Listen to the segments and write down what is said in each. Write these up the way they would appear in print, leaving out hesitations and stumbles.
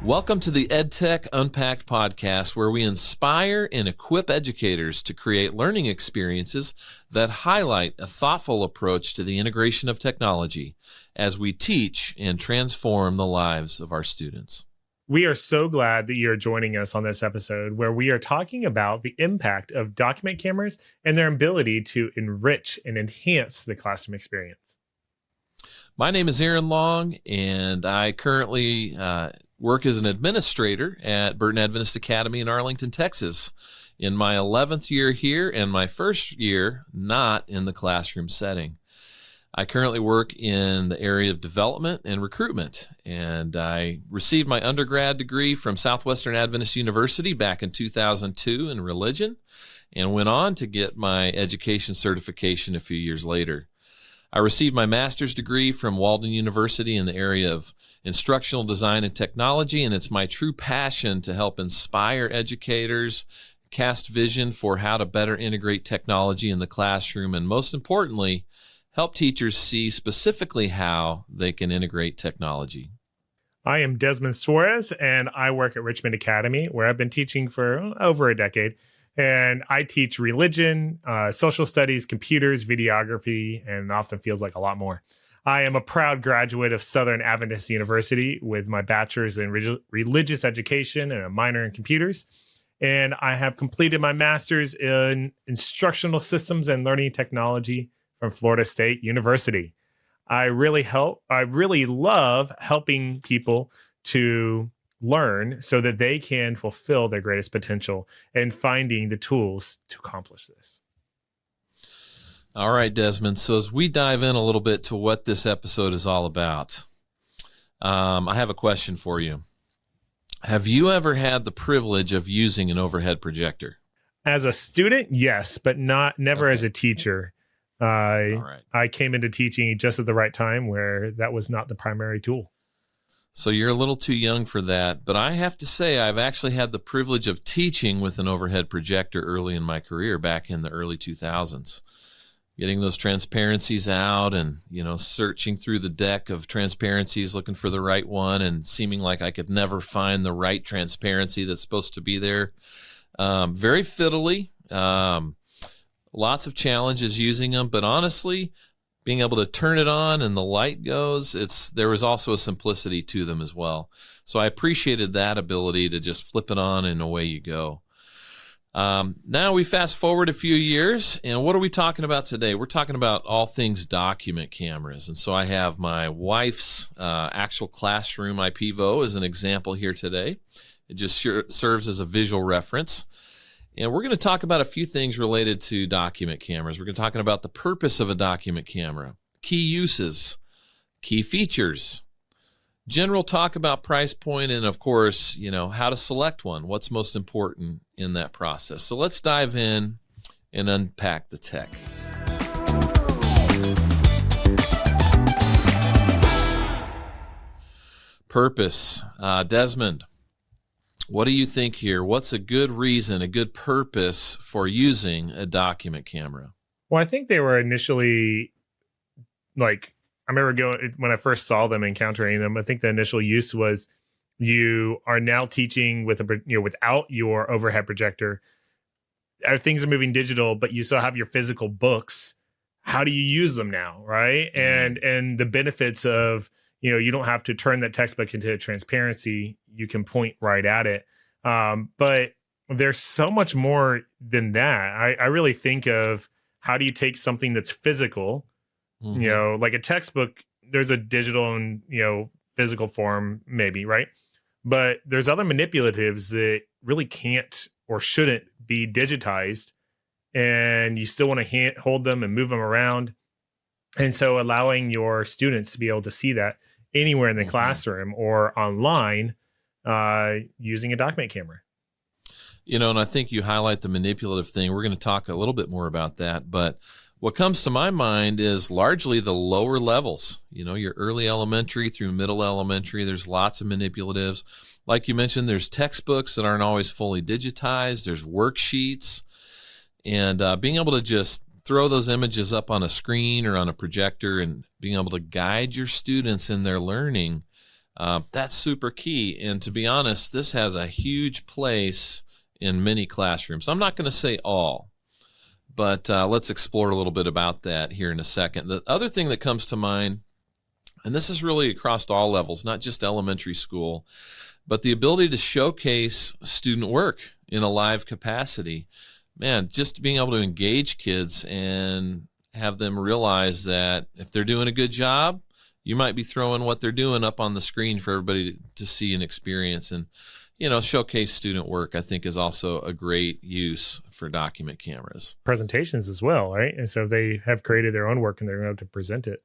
Welcome to the EdTech Unpacked podcast, where we inspire and equip educators to create learning experiences that highlight a thoughtful approach to the integration of technology as we teach and transform the lives of our students. We are so glad that you're joining us on this episode where we are talking about the impact of document cameras and their ability to enrich and enhance the classroom experience. My name is Aaron Long, and I currently work as an administrator at Burton Adventist Academy in Arlington, Texas, in my 11th year here and my first year not in the classroom setting. I currently work in the area of development and recruitment, and I received my undergrad degree from Southwestern Adventist University back in 2002 in religion, and went on to get my education certification a few years later. I received my master's degree from Walden University in the area of instructional design and technology, and it's my true passion to help inspire educators, cast vision for how to better integrate technology in the classroom, and most importantly, help teachers see specifically how they can integrate technology. I am Desmond Suarez, and I work at Richmond Academy, where I've been teaching for over a decade. And I teach religion, social studies, computers, videography, and often feels like a lot more. I am a proud graduate of Southern Adventist University with my bachelor's in religious education and a minor in computers. And I have completed my master's in instructional systems and learning technology from Florida State University. I really love helping people to learn so that they can fulfill their greatest potential and finding the tools to accomplish this. All right, Desmond. So as we dive in a little bit to what this episode is all about, I have a question for you. Have you ever had the privilege of using an overhead projector? As a student, yes, but never as a teacher. I came into teaching just at the right time where that was not the primary tool. So you're a little too young for that, but I have to say I've actually had the privilege of teaching with an overhead projector early in my career back in the early 2000s. Getting those transparencies out and, searching through the deck of transparencies, looking for the right one and seeming like I could never find the right transparency that's supposed to be there. Very fiddly, lots of challenges using them, but honestly, being able to turn it on and the light goes, there was also a simplicity to them as well. So I appreciated that ability to just flip it on and away you go. Now we fast forward a few years, and what are we talking about today? We're talking about all things document cameras. And so I have my wife's actual classroom Ipevo as an example here today. It just serves as a visual reference. And we're going to talk about a few things related to document cameras. We're going to talk about the purpose of a document camera, key uses, key features, general talk about price point, and of course, how to select one, what's most important in that process. So let's dive in and unpack the tech. Purpose. Desmond, what do you think here? What's a good reason, a good purpose for using a document camera? Well, I think they were initially I remember when I first saw them, encountering them, I think the initial use was you are now teaching without your overhead projector. Things are moving digital, but you still have your physical books. How do you use them now, right? Mm-hmm. And the benefits of, you don't have to turn that textbook into a transparency. You can point right at it. But there's so much more than that. I really think of how do you take something that's physical, mm-hmm. Like a textbook, there's a digital and, physical form maybe, right? But there's other manipulatives that really can't or shouldn't be digitized, and you still want to hold them and move them around. And so allowing your students to be able to see that anywhere in the mm-hmm. classroom or online using a document camera. And I think you highlight the manipulative thing. We're going to talk a little bit more about that, but what comes to my mind is largely the lower levels, your early elementary through middle elementary. There's lots of manipulatives. Like you mentioned, there's textbooks that aren't always fully digitized. There's worksheets, and being able to just throw those images up on a screen or on a projector and being able to guide your students in their learning That's super key. And to be honest, this has a huge place in many classrooms. I'm not going to say all, but let's explore a little bit about that here in a second. The other thing that comes to mind, and this is really across all levels, not just elementary school, but the ability to showcase student work in a live capacity. Man, just being able to engage kids and have them realize that if they're doing a good job, you might be throwing what they're doing up on the screen for everybody to see and experience. And, showcase student work, I think, is also a great use for document cameras. Presentations as well, right? And so they have created their own work and they're going to present it.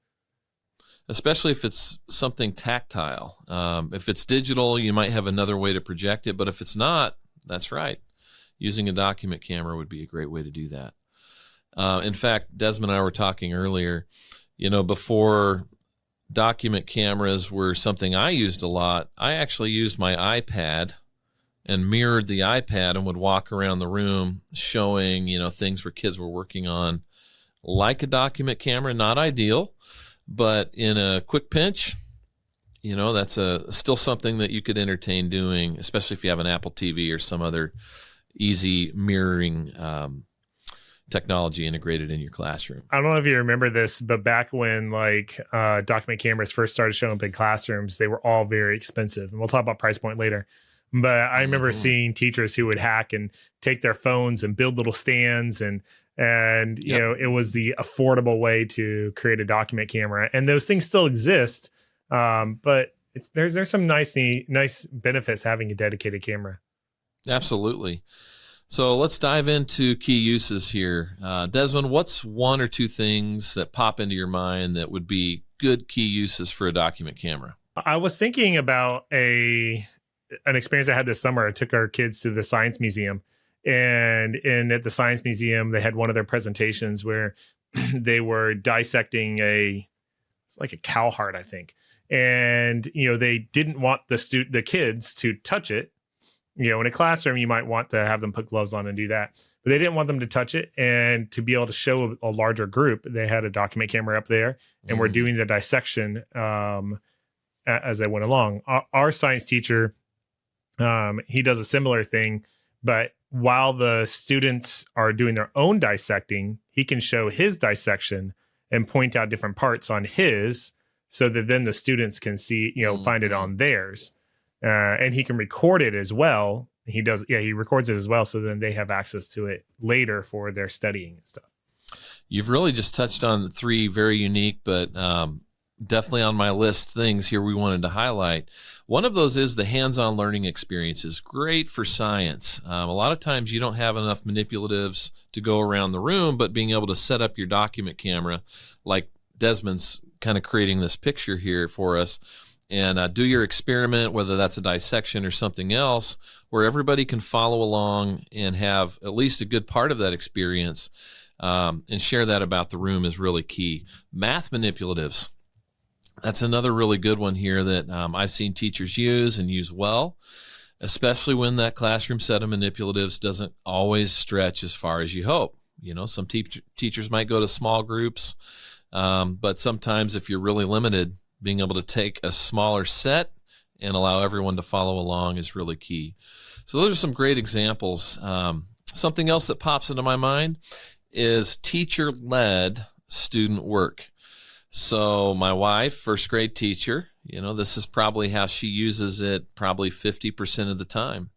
Especially if it's something tactile. If it's digital, you might have another way to project it. But if it's not, that's right. Using a document camera would be a great way to do that. In fact, Desmond and I were talking earlier, before document cameras were something I used a lot, I actually used my iPad and mirrored the iPad and would walk around the room showing, things where kids were working on like a document camera. Not ideal, but in a quick pinch, that's still something that you could entertain doing, especially if you have an Apple TV or some other easy mirroring technology integrated in your classroom. I don't know if you remember this, but back when document cameras first started showing up in classrooms, they were all very expensive. And we'll talk about price point later. But I remember seeing teachers who would hack and take their phones and build little stands and it was the affordable way to create a document camera. And those things still exist. But there's some nice benefits having a dedicated camera. Absolutely. So let's dive into key uses here. Desmond, what's one or two things that pop into your mind that would be good key uses for a document camera? I was thinking about an experience I had this summer. I took our kids to the Science Museum, and at the Science Museum, they had one of their presentations where they were dissecting it's like a cow heart, I think. And, they didn't want the kids to touch it. In a classroom, you might want to have them put gloves on and do that, but they didn't want them to touch it. And to be able to show a larger group, they had a document camera up there, and we're doing the dissection as I went along. Our science teacher, he does a similar thing, but while the students are doing their own dissecting, he can show his dissection and point out different parts on his, so that then the students can see, find it on theirs. And he can record it as well. He records it as well. So then they have access to it later for their studying and stuff. You've really just touched on three very unique, but definitely on my list things here we wanted to highlight. One of those is the hands-on learning experience is great for science. A lot of times you don't have enough manipulatives to go around the room, but being able to set up your document camera, like Desmond's kind of creating this picture here for us, and do your experiment, whether that's a dissection or something else, where everybody can follow along and have at least a good part of that experience, and share that about the room is really key. Math manipulatives. That's another really good one here that I've seen teachers use and use well, especially when that classroom set of manipulatives doesn't always stretch as far as you hope. Some teachers might go to small groups, but sometimes if you're really limited, being able to take a smaller set and allow everyone to follow along is really key. So those are some great examples. Something else that pops into my mind is teacher-led student work. So my wife, first grade teacher, this is probably how she uses it probably 50% of the time,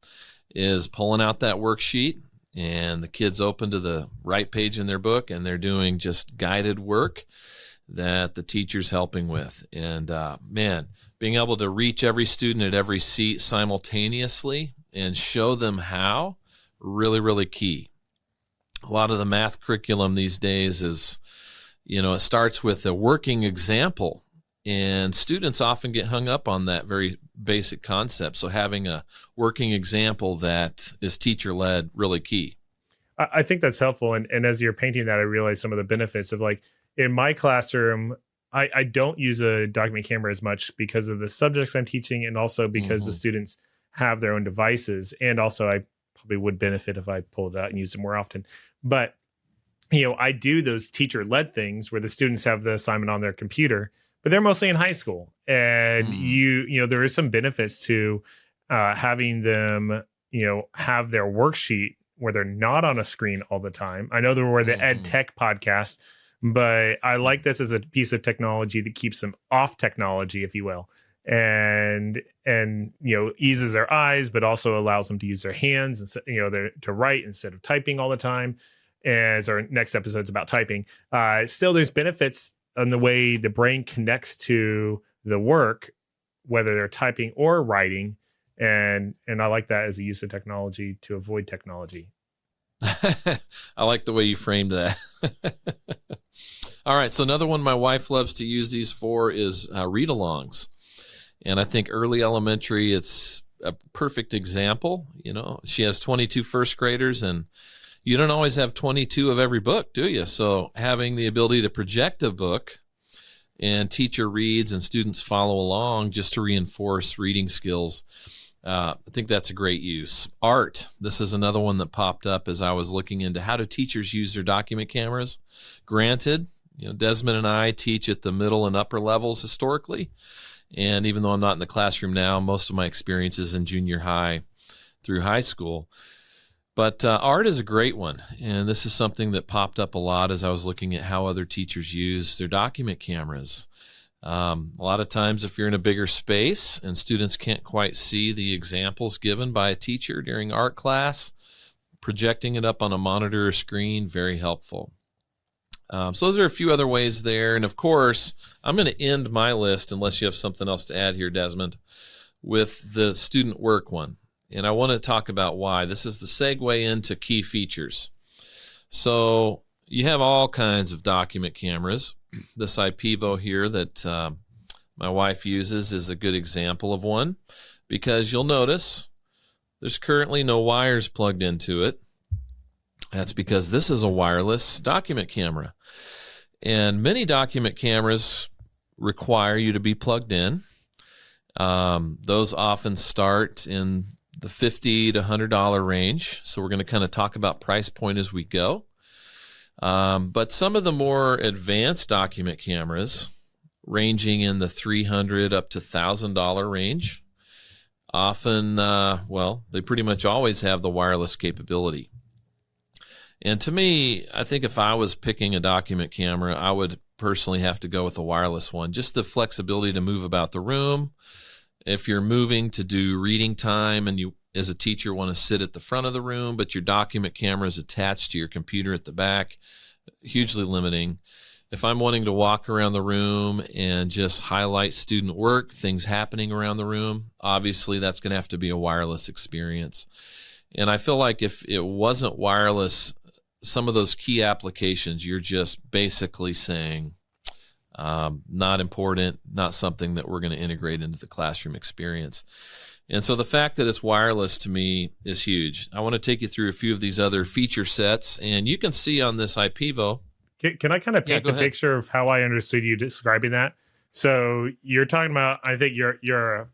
is pulling out that worksheet, and the kids open to the right page in their book, and they're doing just guided work that the teacher's helping with. And being able to reach every student at every seat simultaneously and show them how, really, really key. A lot of the math curriculum these days is, it starts with a working example, and students often get hung up on that very basic concept. So having a working example that is teacher-led, really key. I think that's helpful. And as you're painting that, I realized some of the benefits of in my classroom, I don't use a document camera as much because of the subjects I'm teaching, and also because the students have their own devices. And also I probably would benefit if I pulled it out and used it more often. But, I do those teacher-led things where the students have the assignment on their computer, but they're mostly in high school. And there is some benefits to having them, have their worksheet where they're not on a screen all the time. I know there were the Ed Tech podcast, but I like this as a piece of technology that keeps them off technology, if you will, and eases their eyes, but also allows them to use their hands and to write instead of typing all the time. As our next episode's about typing, still there's benefits on the way the brain connects to the work, whether they're typing or writing. And I like that as a use of technology to avoid technology. I like the way you framed that. All right. So another one my wife loves to use these for is read-alongs. And I think early elementary, it's a perfect example. She has 22 first graders, and you don't always have 22 of every book, do you? So having the ability to project a book and teacher reads and students follow along just to reinforce reading skills, I think that's a great use. Art. This is another one that popped up as I was looking into how do teachers use their document cameras. Granted, Desmond and I teach at the middle and upper levels historically. And even though I'm not in the classroom now, most of my experience is in junior high through high school. But art is a great one. And this is something that popped up a lot as I was looking at how other teachers use their document cameras. A lot of times if you're in a bigger space and students can't quite see the examples given by a teacher during art class, projecting it up on a monitor or screen, very helpful. So those are a few other ways there. And of course, I'm going to end my list, unless you have something else to add here, Desmond, with the student work one. And I want to talk about why. This is the segue into key features. So you have all kinds of document cameras. This Ipevo here that my wife uses is a good example of one, because you'll notice there's currently no wires plugged into it. That's because this is a wireless document camera. And many document cameras require you to be plugged in. Those often start in the $50 to $100 range. So we're going to kind of talk about price point as we go. But some of the more advanced document cameras, ranging in the $300 up to $1,000 range, often, they pretty much always have the wireless capability. And to me, I think if I was picking a document camera, I would personally have to go with a wireless one. Just the flexibility to move about the room. If you're moving to do reading time and you, as a teacher, want to sit at the front of the room, but your document camera is attached to your computer at the back, hugely limiting. If I'm wanting to walk around the room and just highlight student work, things happening around the room, obviously that's going to have to be a wireless experience. And I feel like if it wasn't wireless, some of those key applications, you're just basically saying, not important, not something that we're going to integrate into the classroom experience. And so the fact that it's wireless to me is huge. I want to take you through a few of these other feature sets, and you can see on this Ipevo. Can I kind of paint the picture of how I understood you describing that? So you're talking about, I think you're a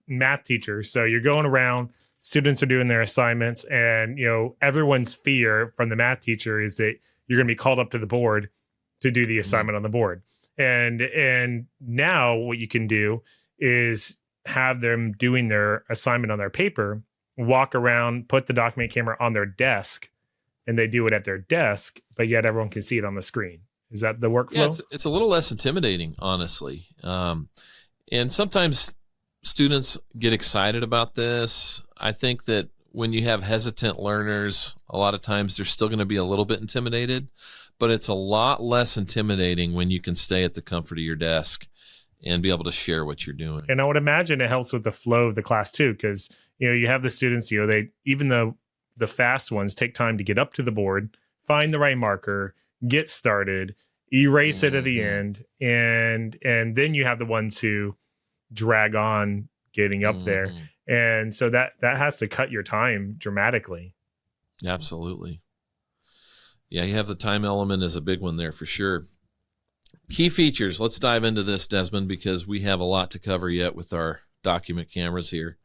math teacher. So you're going around, students are doing their assignments, and everyone's fear from the math teacher is that you're going to be called up to the board to do the assignment on the board. And now what you can do is have them doing their assignment on their paper, walk around, put the document camera on their desk, and they do it at their desk, but yet everyone can see it on the screen. Is that the workflow? Yeah, it's a little less intimidating, honestly. And sometimes students get excited about this. I think that when you have hesitant learners, a lot of times they're still going to be a little bit intimidated, but it's a lot less intimidating when you can stay at the comfort of your desk and be able to share what you're doing. And I would imagine it helps with the flow of the class too, because you have the students, they, even though the fast ones take time to get up to the board, find the right marker, get started, erase it at the end, and then you have the ones who drag on getting up there. And so that has to cut your time dramatically. Absolutely. Yeah, you have the time element as a big one there for sure. Key features. Let's dive into this, Desmond, because we have a lot to cover yet with our document cameras here.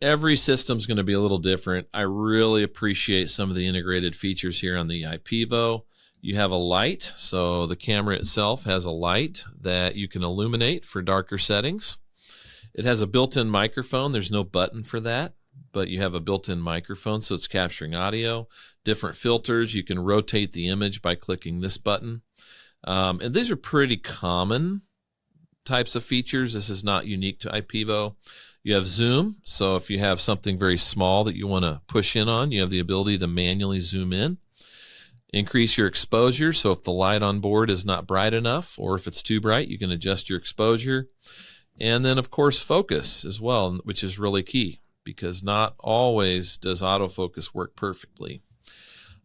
Every system's going to be a little different. I really appreciate some of the integrated features here on the Ipevo. You have a light, so the camera itself has a light that you can illuminate for darker settings. It has a built-in microphone. There's no button for that, but you have a built-in microphone, so it's capturing audio. Different filters. You can rotate the image by clicking this button. And these are pretty common types of features. This is not unique to Ipevo. You have zoom, so if you have something very small that you want to push in on, you have the ability to manually zoom in. Increase your exposure, so if the light on board is not bright enough, or if it's too bright, you can adjust your exposure. And then, of course, focus as well, which is really key, because not always does autofocus work perfectly.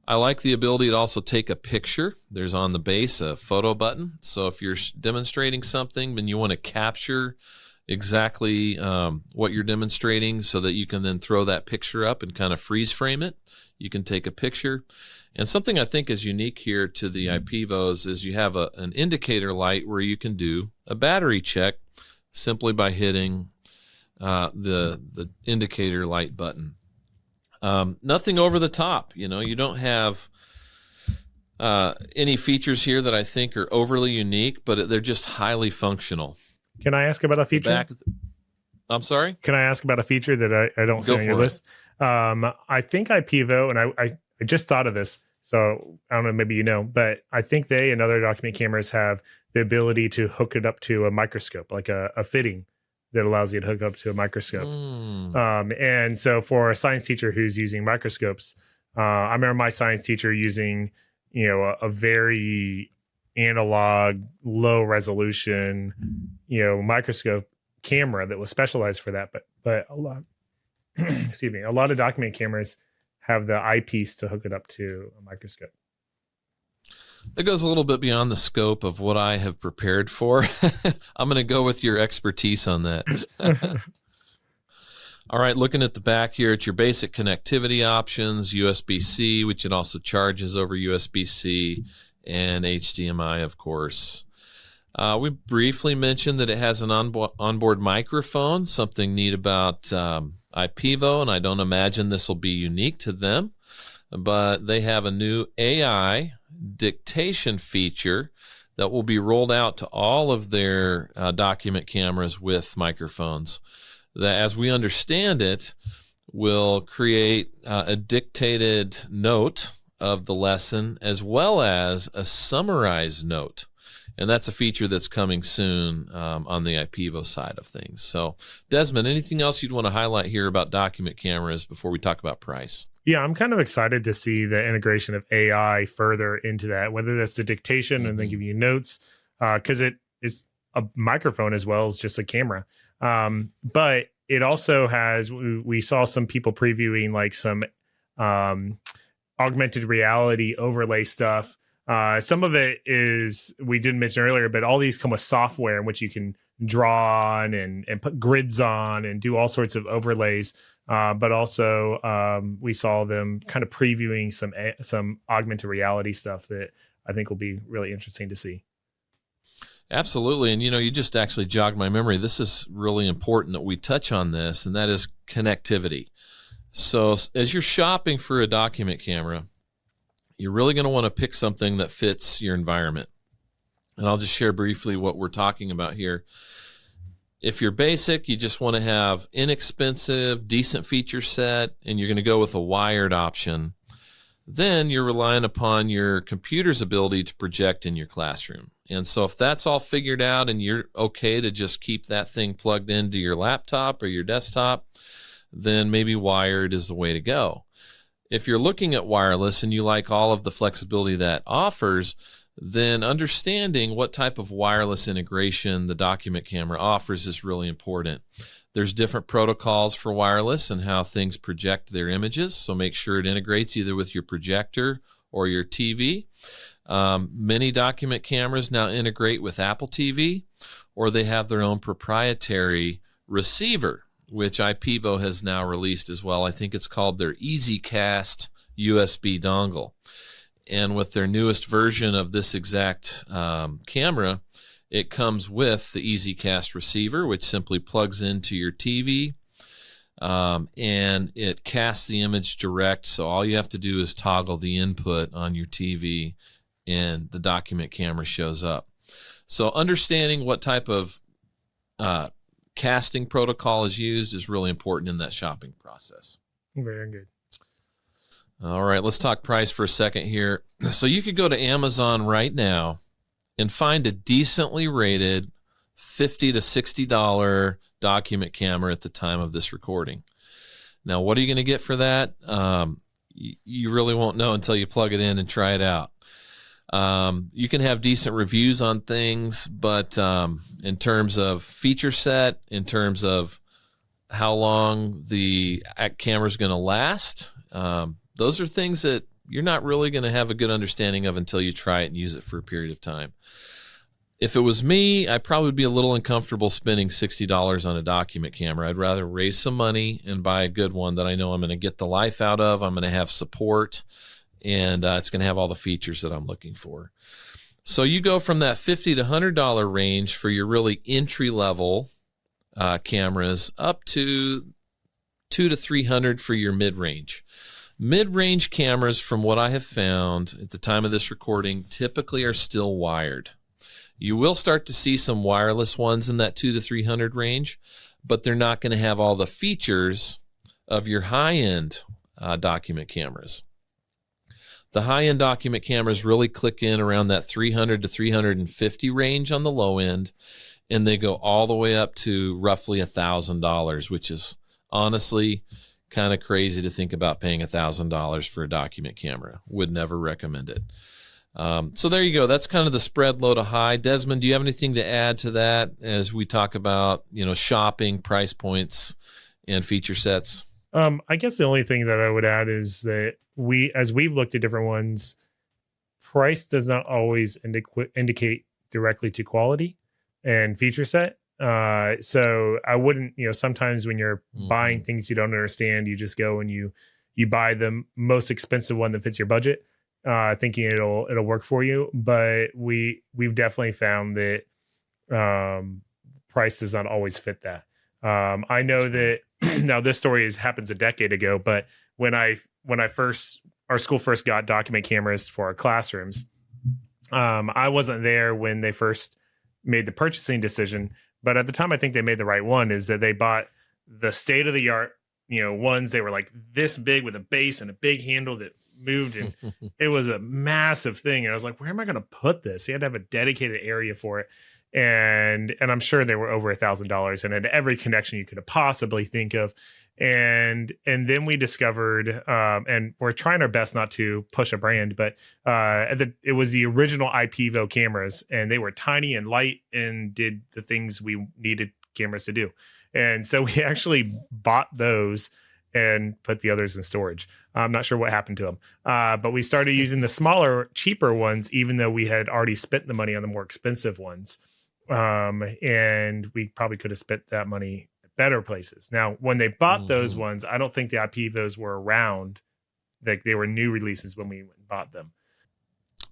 I like the ability to also take a picture. There's on the base a photo button. So if you're demonstrating something and you want to capture exactly what you're demonstrating so that you can then throw that picture up and kind of freeze frame it, you can take a picture. And something I think is unique here to the Ipevos is you have an indicator light where you can do a battery check simply by hitting the indicator light button. Nothing over the top. You don't have any features here that I think are overly unique, but they're just highly functional. Can I ask about a feature? I'm sorry? Can I ask about a feature that I don't see on your list? I think Ipevo, and I just thought of this, so I don't know, maybe but I think they and other document cameras have the ability to hook it up to a microscope, like a fitting that allows you to hook up to a microscope. And so for a science teacher who's using microscopes, I remember my science teacher using, a very analog, low resolution, microscope camera that was specialized for that. But a lot, excuse me, a lot of document cameras have the eyepiece to hook it up to a microscope. That goes a little bit beyond the scope of what I have prepared for. I'm going to go with your expertise on that. All right, looking at the back here, it's your basic connectivity options, USB-C, which it also charges over USB-C, and HDMI, of course. We briefly mentioned that it has an onboard microphone, something neat about Ipevo, and I don't imagine this will be unique to them, but they have a new AI dictation feature that will be rolled out to all of their document cameras with microphones. That, as we understand it, will create a dictated note of the lesson as well as a summarized note. And that's a feature that's coming soon on the Ipevo side of things. So, Desmond, anything else you'd want to highlight here about document cameras before we talk about price? Yeah, I'm kind of excited to see the integration of AI further into that, whether that's the dictation and then give you notes, because it is a microphone as well as just a camera. But it also has, we saw some people previewing like some augmented reality overlay stuff. Some of it is, we didn't mention earlier, but all these come with software in which you can draw on and put grids on and do all sorts of overlays. But also we saw them kind of previewing some augmented reality stuff that I think will be really interesting to see. Absolutely. And, you just actually jogged my memory. This is really important that we touch on this, and that is connectivity. So as you're shopping for a document camera, you're really going to want to pick something that fits your environment. And I'll just share briefly what we're talking about here. If you're basic, you just want to have inexpensive, decent feature set, and you're going to go with a wired option, then you're relying upon your computer's ability to project in your classroom. And so if that's all figured out and you're okay to just keep that thing plugged into your laptop or your desktop, then maybe wired is the way to go. If you're looking at wireless and you like all of the flexibility that offers, then understanding what type of wireless integration the document camera offers is really important. There's different protocols for wireless and how things project their images, so make sure it integrates either with your projector or your TV. Many document cameras now integrate with Apple TV, or they have their own proprietary receiver, which Ipevo has now released as well. I think it's called their EasyCast USB dongle. And with their newest version of this exact camera, it comes with the EasyCast receiver, which simply plugs into your TV, and it casts the image direct. So all you have to do is toggle the input on your TV, and the document camera shows up. So understanding what type of casting protocol is used is really important in that shopping process. Very good. All right, let's talk price for a second here. So you could go to Amazon right now and find a decently rated $50 to $60 document camera at the time of this recording. Now, what are you going to get for that? You really won't know until you plug it in and try it out. You can have decent reviews on things, but in terms of feature set, in terms of how long the camera is going to last, those are things that you're not really going to have a good understanding of until you try it and use it for a period of time. If it was me, I probably would be a little uncomfortable spending $60 on a document camera. I'd rather raise some money and buy a good one that I know I'm going to get the life out of. I'm going to have support, and it's going to have all the features that I'm looking for. So you go from that $50 to $100 range for your really entry-level cameras up to $200 to $300 for your mid-range. Mid-range cameras, from what I have found at the time of this recording, typically are still wired. You will start to see some wireless ones in that $200 to $300 range, but they're not going to have all the features of your high-end document cameras. The high-end document cameras really click in around that $300 to $350 range on the low end, and they go all the way up to roughly $1,000, which is honestly kind of crazy to think about paying $1,000 for a document camera. Would never recommend it. So there you go. That's kind of the spread low to high. Desmond, do you have anything to add to that as we talk about, shopping, price points, and feature sets? I guess the only thing that I would add is that as we've looked at different ones, price does not always indicate directly to quality and feature set. So I wouldn't, sometimes when you're buying things you don't understand, you just go and you buy the most expensive one that fits your budget, thinking it'll work for you. But we've definitely found that price does not always fit that. I know that now this story happens a decade ago, but when our school first got document cameras for our classrooms, I wasn't there when they first made the purchasing decision, but at the time I think they made the right one, is that they bought the state of the art, ones. They were like this big with a base and a big handle that moved, and it was a massive thing. And I was like, where am I going to put this? You had to have a dedicated area for it. And I'm sure they were over $1,000 and had every connection you could possibly think of. And then we discovered, and we're trying our best not to push a brand, but it was the original Ipevo cameras, and they were tiny and light and did the things we needed cameras to do. And so we actually bought those and put the others in storage. I'm not sure what happened to them, but we started using the smaller, cheaper ones, even though we had already spent the money on the more expensive ones. And we probably could have spent that money at better places. Now, when they bought those ones, I don't think the Ipevos were around. Like, they were new releases when we bought them.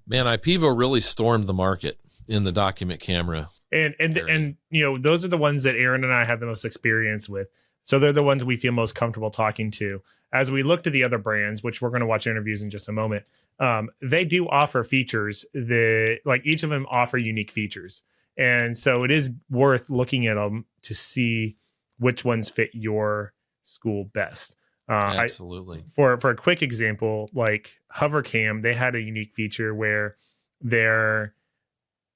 Man, Ipevo really stormed the market in the document camera. And those are the ones that Aaron and I have the most experience with. So they're the ones we feel most comfortable talking to. As we look to the other brands, which we're going to watch interviews in just a moment, they do offer features that, like, each of them offer unique features. And so it is worth looking at them to see which ones fit your school best. Absolutely. For a quick example, like Hovercam, they had a unique feature where their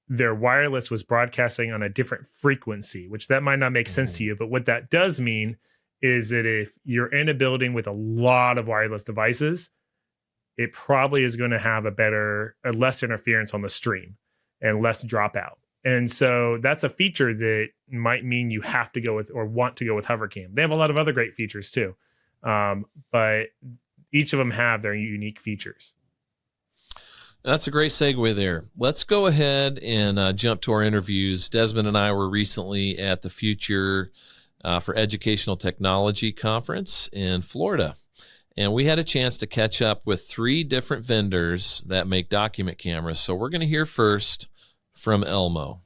wireless was broadcasting on a different frequency, which that might not make sense to you. But what that does mean is that if you're in a building with a lot of wireless devices, it probably is going to have a less interference on the stream and less dropout. And so that's a feature that might mean you have to go with or want to go with Hovercam. They have a lot of other great features too. But each of them have their unique features. That's a great segue there. Let's go ahead and jump to our interviews. Desmond and I were recently at the Future for Educational Technology Conference in Florida. And we had a chance to catch up with 3 different vendors that make document cameras. So we're going to hear first from Elmo.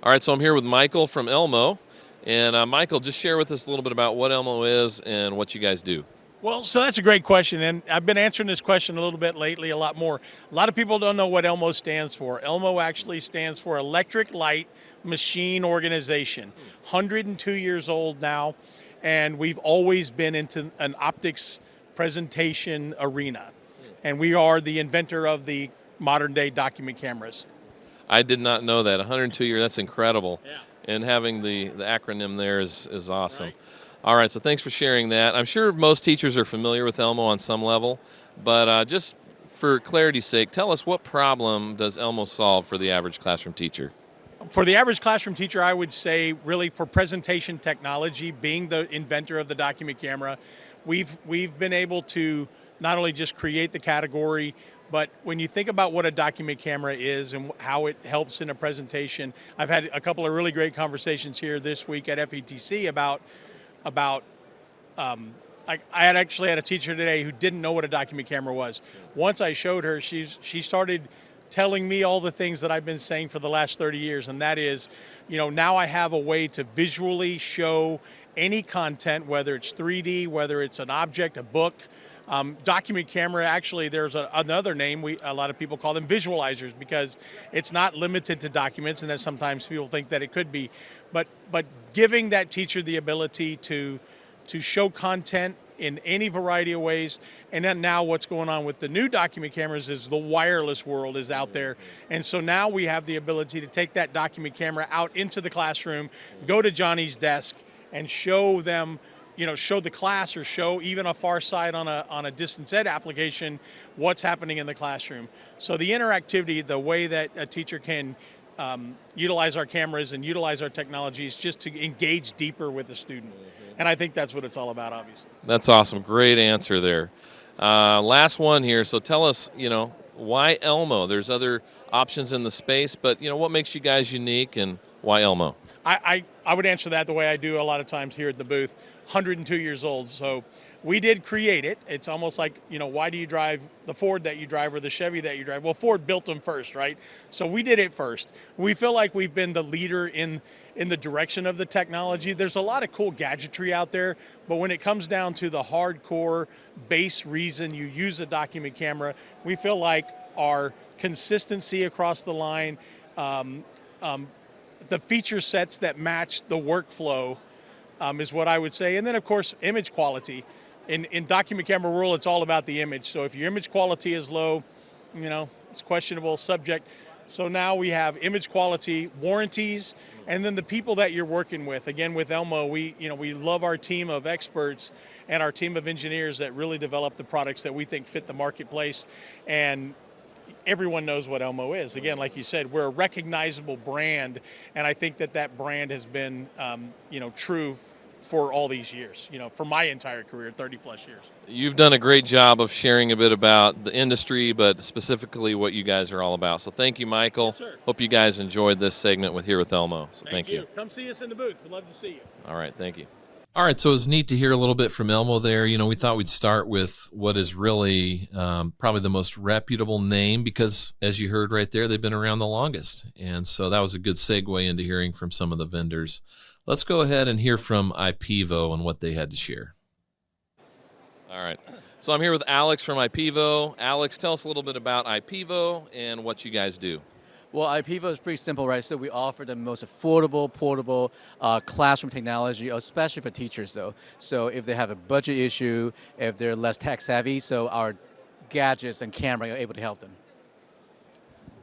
All right, so I'm here with Michael from Elmo. And Michael, just share with us a little bit about what Elmo is and what you guys do. Well, so that's a great question, and I've been answering this question a little bit lately, a lot more. A lot of people don't know what Elmo stands for. Elmo actually stands for Electric Light Machine Organization. 102 years old now, and we've always been into an optics presentation arena. And we are the inventor of the modern day document cameras. I did not know that. 102 years, that's incredible. Yeah. And having the acronym there is awesome. Right. All right, so thanks for sharing that. I'm sure most teachers are familiar with Elmo on some level, but just for clarity's sake, tell us, what problem does Elmo solve for the average classroom teacher? For the average classroom teacher, I would say really for presentation technology, being the inventor of the document camera, we've been able to not only just create the category, but when you think about what a document camera is and how it helps in a presentation, I've had a couple of really great conversations here this week at FETC about I had actually had a teacher today who didn't know what a document camera was. Once I showed her, she started telling me all the things that I've been saying for the last 30 years, and that is, now I have a way to visually show any content, whether it's 3D, whether it's an object, a book. Document camera, actually, there's another name. A lot of people call them visualizers because it's not limited to documents, and that sometimes people think that it could be. But giving that teacher the ability to show content in any variety of ways, and then now what's going on with the new document cameras is the wireless world is out there, and so now we have the ability to take that document camera out into the classroom, go to Johnny's desk, and show them, show the class or show even a far side on a distance ed application what's happening in the classroom. So the interactivity, the way that a teacher can utilize our cameras and utilize our technologies just to engage deeper with the student. And I think that's what it's all about, obviously. That's awesome. Great answer there. Last one here. So tell us, why Elmo? There's other options in the space, but, what makes you guys unique, and why Elmo? I would answer that the way I do a lot of times here at the booth. 102 years old, so we did create it. It's almost like, why do you drive the Ford that you drive or the Chevy that you drive? Well, Ford built them first, right? So we did it first. We feel like we've been the leader in the direction of the technology. There's a lot of cool gadgetry out there, but when it comes down to the hardcore base reason you use a document camera, we feel like our consistency across the line, the feature sets that match the workflow is what I would say. And then, of course, image quality. In document camera world, it's all about the image. So if your image quality is low, it's questionable subject. So now we have image quality, warranties, and then the people that you're working with. Again, with Elmo, we love our team of experts and our team of engineers that really develop the products that we think fit the marketplace. And everyone knows what Elmo is. Again, like you said, we're a recognizable brand, and I think that brand has been, true for all these years, for my entire career, 30 plus years. You've done a great job of sharing a bit about the industry, but specifically what you guys are all about. So thank you, Michael. Yes, sir. Hope you guys enjoyed this segment with Elmo. So thank you. Come see us in the booth. We'd love to see you. All right, thank you. All right, so it was neat to hear a little bit from Elmo there. We thought we'd start with what is really probably the most reputable name because, as you heard right there, they've been around the longest. And so that was a good segue into hearing from some of the vendors. Let's go ahead and hear from Ipevo and what they had to share. All right, so I'm here with Alex from Ipevo. Alex, tell us a little bit about Ipevo and what you guys do. Well, Ipevo is pretty simple, right? So we offer the most affordable, portable classroom technology, especially for teachers, though. So if they have a budget issue, if they're less tech savvy, so our gadgets and camera are able to help them.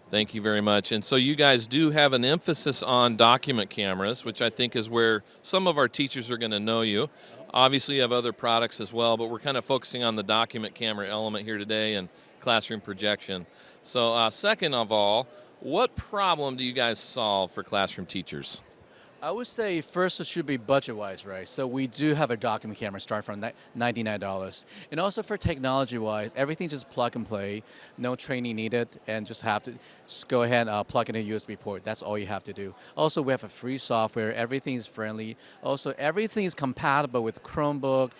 Thank you very much. And so you guys do have an emphasis on document cameras, which I think is where some of our teachers are going to know you. Obviously, you have other products as well, but we're kind of focusing on the document camera element here today and classroom projection. So second of all, what problem do you guys solve for classroom teachers? I would say first it should be budget-wise, right? So we do have a document camera start from $99. And also for technology-wise, everything just plug and play, no training needed, and just go ahead and plug in a USB port. That's all you have to do. Also, we have a free software. Everything is friendly. Also, everything is compatible with Chromebook,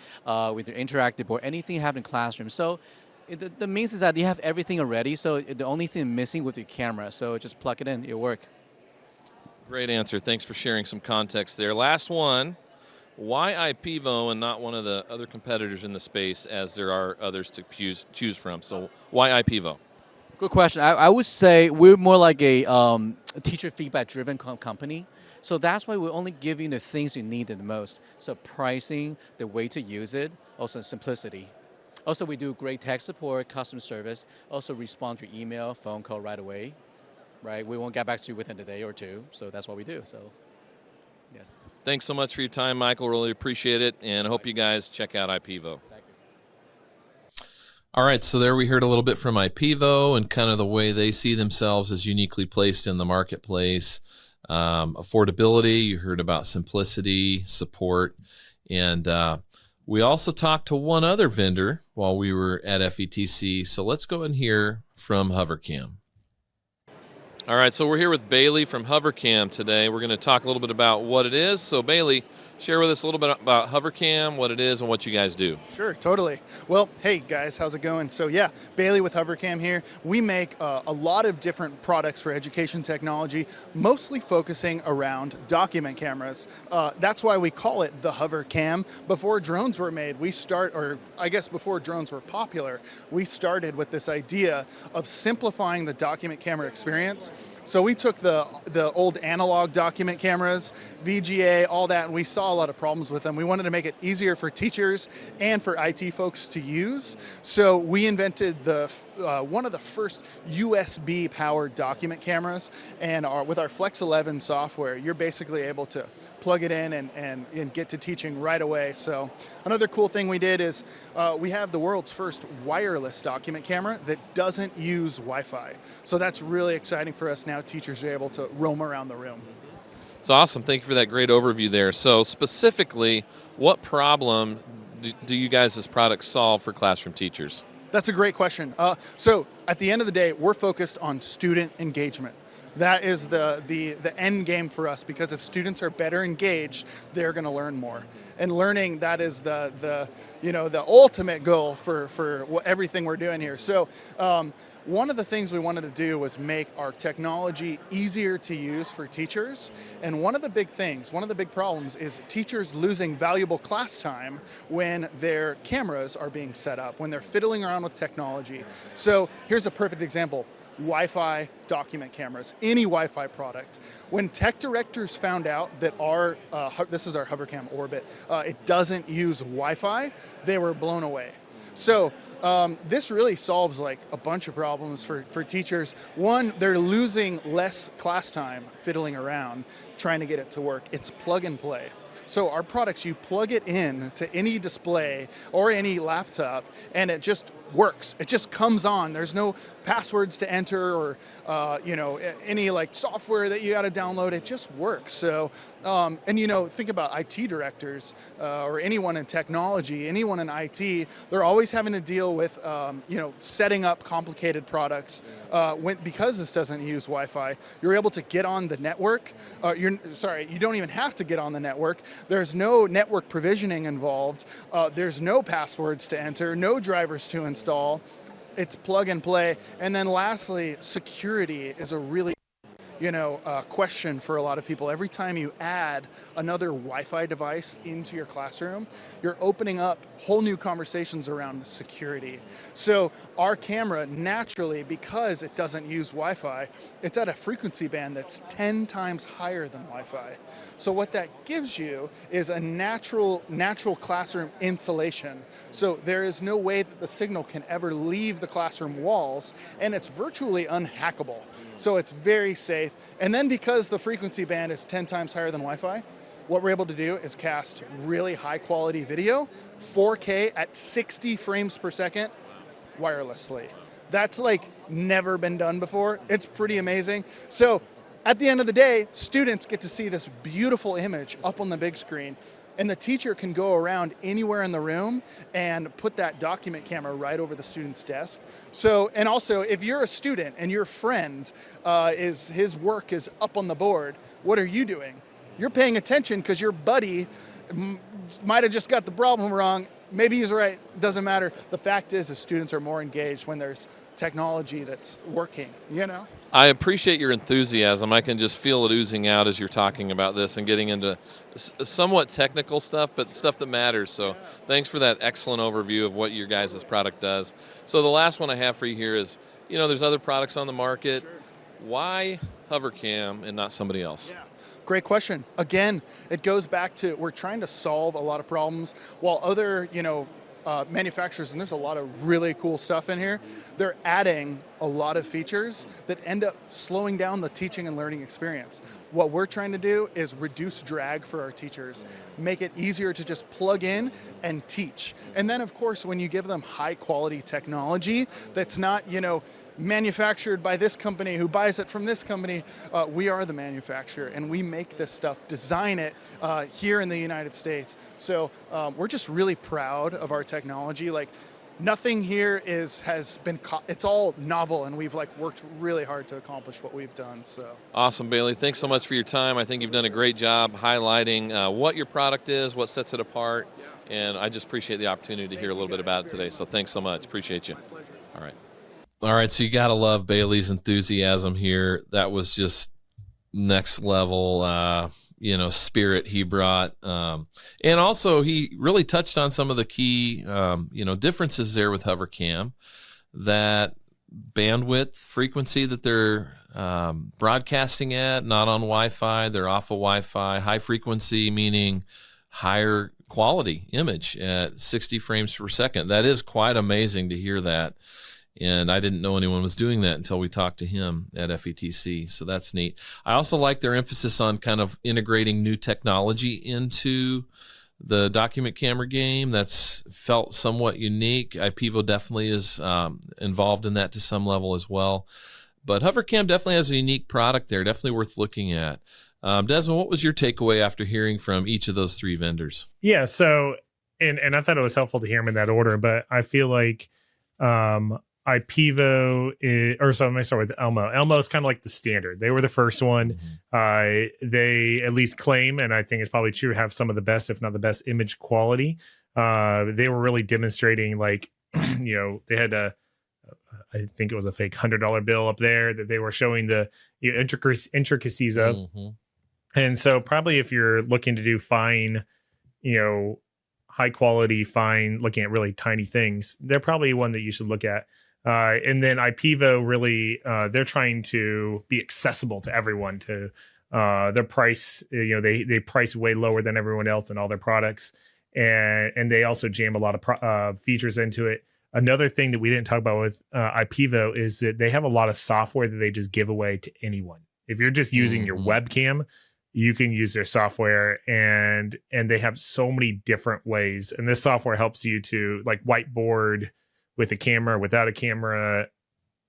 with your interactive board, anything you have in classroom. So the means is that you have everything already, so the only thing missing with your camera. So just plug it in, it'll work. Great answer. Thanks for sharing some context there. Last one. Why Ipevo and not one of the other competitors in the space, as there are others to choose from? So why Ipevo? Good question. I would say we're more like a teacher feedback driven company. So that's why we're only giving the things you need the most. So pricing, the way to use it, also simplicity. Also, we do great tech support, customer service. Also, respond to email, phone call right away. Right? We won't get back to you within a day or two. So that's what we do. So, yes. Thanks so much for your time, Michael. Really appreciate it, and I hope you guys check out Ipevo. Thank you. All right, so there we heard a little bit from Ipevo and kind of the way they see themselves as uniquely placed in the marketplace. Affordability, you heard about simplicity, support, and we also talked to one other vendor while we were at FETC. So let's go and hear from Hovercam. All right, so we're here with Bailey from Hovercam today. We're going to talk a little bit about what it is. So Bailey, share with us a little bit about Hovercam, what it is, and what you guys do. Sure, totally. Well, hey guys, how's it going? So yeah, Bailey with Hovercam here. We make a lot of different products for education technology, mostly focusing around document cameras. That's why we call it the Hovercam. Before drones were made, before drones were popular, we started with this idea of simplifying the document camera experience. So we took the old analog document cameras, VGA, all that, and we saw a lot of problems with them. We wanted to make it easier for teachers and for IT folks to use. So we invented one of the first USB-powered document cameras, and with our Flex 11 software, you're basically able to plug it in and get to teaching right away. So another cool thing we did is we have the world's first wireless document camera that doesn't use Wi-Fi. So that's really exciting for us now. Teachers are able to roam around the room. It's awesome. Thank you for that great overview there. So specifically, what problem do you guys' products solve for classroom teachers? That's a great question. So at the end of the day, we're focused on student engagement. That is the end game for us, because if students are better engaged, they're going to learn more. And learning, that is the ultimate goal for everything we're doing here. So one of the things we wanted to do was make our technology easier to use for teachers. And one of the big problems is teachers losing valuable class time when their cameras are being set up, when they're fiddling around with technology. So here's a perfect example. Wi-Fi document cameras, any Wi-Fi product. When tech directors found out that this is our Hovercam Orbit, it doesn't use Wi-Fi, they were blown away. So this really solves like a bunch of problems for teachers. One, they're losing less class time fiddling around, trying to get it to work. It's plug and play. So our products, you plug it in to any display or any laptop, and it just works. It just comes on. There's no passwords to enter or any like software that you got to download. It just works. So think about IT directors or anyone in technology, anyone in IT. They're always having to deal with setting up complicated products. Because this doesn't use Wi-Fi, you're able to get on the network. You don't even have to get on the network. There's no network provisioning involved. There's no passwords to enter, no drivers to install. It's plug and play. And then lastly, security is a really question for a lot of people. Every time you add another Wi-Fi device into your classroom, you're opening up whole new conversations around security. So our camera, naturally, because it doesn't use Wi-Fi, it's at a frequency band that's 10 times higher than Wi-Fi. So what that gives you is a natural classroom insulation. So there is no way that the signal can ever leave the classroom walls, and it's virtually unhackable. So it's very safe. And then because the frequency band is 10 times higher than Wi-Fi, what we're able to do is cast really high quality video, 4K at 60 frames per second, wirelessly. That's like never been done before. It's pretty amazing. So at the end of the day, students get to see this beautiful image up on the big screen, and the teacher can go around anywhere in the room and put that document camera right over the student's desk. So, and also, if you're a student and your friend his work is up on the board, what are you doing? You're paying attention because your buddy might have just got the problem wrong. Maybe he's right, doesn't matter. The fact is the students are more engaged when there's technology that's working, I appreciate your enthusiasm. I can just feel it oozing out as you're talking about this and getting into somewhat technical stuff, but stuff that matters. So thanks for that excellent overview of what your guys' product does. So the last one I have for you here is, there's other products on the market. Sure. Why Hovercam and not somebody else? Yeah. Great question. Again, it goes back to we're trying to solve a lot of problems while other, manufacturers, and there's a lot of really cool stuff in here, they're adding a lot of features that end up slowing down the teaching and learning experience. What we're trying to do is reduce drag for our teachers, make it easier to just plug in and teach. And then, of course, when you give them high quality technology that's not, manufactured by this company who buys it from this company, we are the manufacturer and we make this stuff, design it here in the United States. So we're just really proud of our technology. Like, nothing here has been it's all novel, and we've worked really hard to accomplish what we've done. So awesome, Bailey. Thanks so much for your time. I think you've done a great job highlighting what your product is, what sets it apart, and I just appreciate the opportunity to hear a little bit about it today. So thanks so much. Appreciate you. All right, so you got to love Bailey's enthusiasm here. That was just next level, spirit he brought. And also he really touched on some of the key, differences there with Hovercam, that bandwidth frequency that they're broadcasting at, not on Wi-Fi, they're off of Wi-Fi, high frequency, meaning higher quality image at 60 frames per second. That is quite amazing to hear that. And I didn't know anyone was doing that until we talked to him at FETC. So that's neat. I also like their emphasis on kind of integrating new technology into the document camera game. That's felt somewhat unique. Ipevo definitely is involved in that to some level as well. But Hovercam definitely has a unique product there, definitely worth looking at. Desmond, what was your takeaway after hearing from each of those three vendors? Yeah, so, and I thought it was helpful to hear them in that order, but I feel like Ipevo let me start with Elmo. Elmo is kind of like the standard. They were the first one. They at least claim, and I think it's probably true, have some of the best, if not the best, image quality. They were really demonstrating, they had I think it was a fake $100 bill up there that they were showing the intricacies of. Mm-hmm. And so probably if you're looking to do fine, high quality, fine, looking at really tiny things, they're probably one that you should look at. And then Ipevo really, they're trying to be accessible to everyone. To their price, they price way lower than everyone else in all their products, and they also jam a lot of features into it. Another thing that we didn't talk about with Ipevo is that they have a lot of software that they just give away to anyone. If you're just using your webcam, you can use their software, and they have so many different ways. And this software helps you to whiteboard with a camera, without a camera,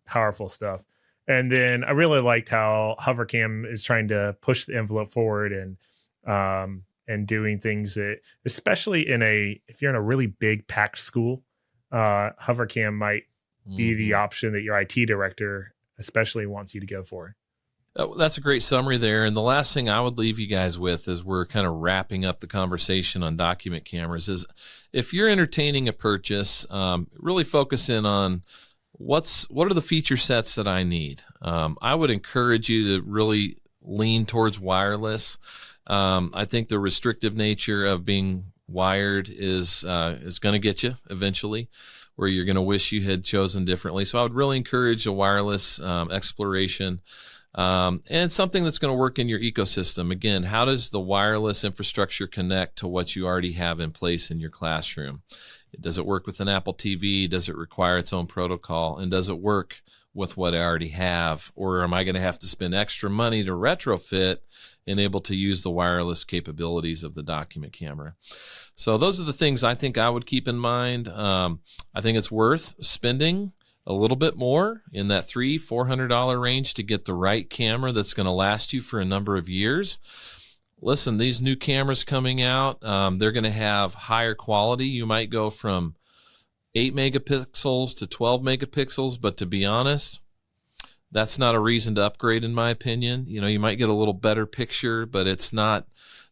powerful stuff. And then I really liked how Hovercam is trying to push the envelope forward and doing things that, especially if you're in a really big packed school, Hovercam might be the option that your IT director especially wants you to go for. That's a great summary there. And the last thing I would leave you guys with as we're kind of wrapping up the conversation on document cameras is, if you're entertaining a purchase, really focus in on what are the feature sets that I need. I would encourage you to really lean towards wireless. I think the restrictive nature of being wired is going to get you eventually, where you're going to wish you had chosen differently. So I would really encourage a wireless exploration. And something that's going to work in your ecosystem. Again, how does the wireless infrastructure connect to what you already have in place in your classroom? Does it work with an Apple TV? Does it require its own protocol? And does it work with what I already have? Or am I going to have to spend extra money to retrofit and able to use the wireless capabilities of the document camera? So those are the things I think I would keep in mind. I think it's worth spending a little bit more in that $300-$400 range to get the right camera that's going to last you for a number of years. Listen, these new cameras coming out, they're going to have higher quality. You might go from 8 megapixels to 12 megapixels, but to be honest, that's not a reason to upgrade, in my opinion. You might get a little better picture, but it's not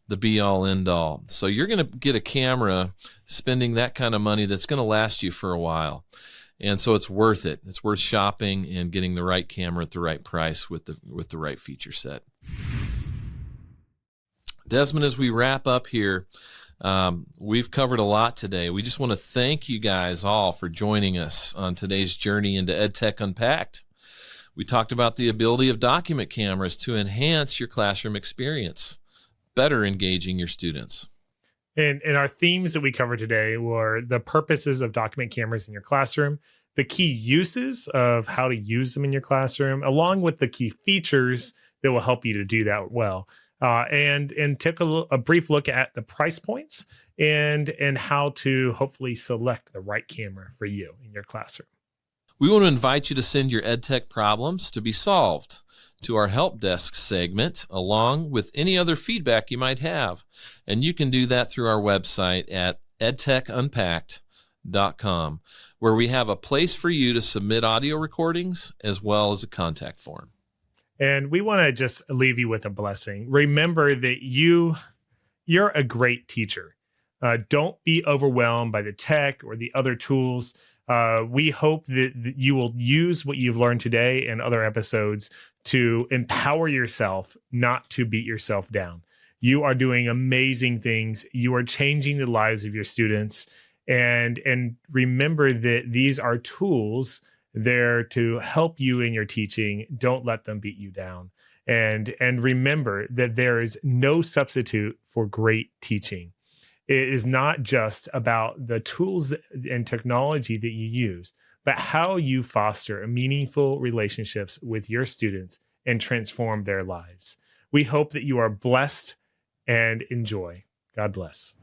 the be-all, end-all. So you're going to get a camera spending that kind of money that's going to last you for a while. And so it's worth it. It's worth shopping and getting the right camera at the right price with the right feature set. Desmond, as we wrap up here, we've covered a lot today. We just want to thank you guys all for joining us on today's journey into EdTech Unpacked. We talked about the ability of document cameras to enhance your classroom experience, better engaging your students. And our themes that we covered today were the purposes of document cameras in your classroom, the key uses of how to use them in your classroom, along with the key features that will help you to do that well. And took a brief look at the price points and how to hopefully select the right camera for you in your classroom. We want to invite you to send your EdTech problems to be solved to our help desk segment, along with any other feedback you might have. And you can do that through our website at edtechunpacked.com, where we have a place for you to submit audio recordings as well as a contact form. And we want to just leave you with a blessing. Remember that you're a great teacher. Don't be overwhelmed by the tech or the other tools. We hope that you will use what you've learned today and other episodes to empower yourself, not to beat yourself down. You are doing amazing things. You are changing the lives of your students. And remember that these are tools there to help you in your teaching. Don't let them beat you down. And remember that there is no substitute for great teaching. It is not just about the tools and technology that you use, but how you foster meaningful relationships with your students and transform their lives. We hope that you are blessed and enjoy. God bless.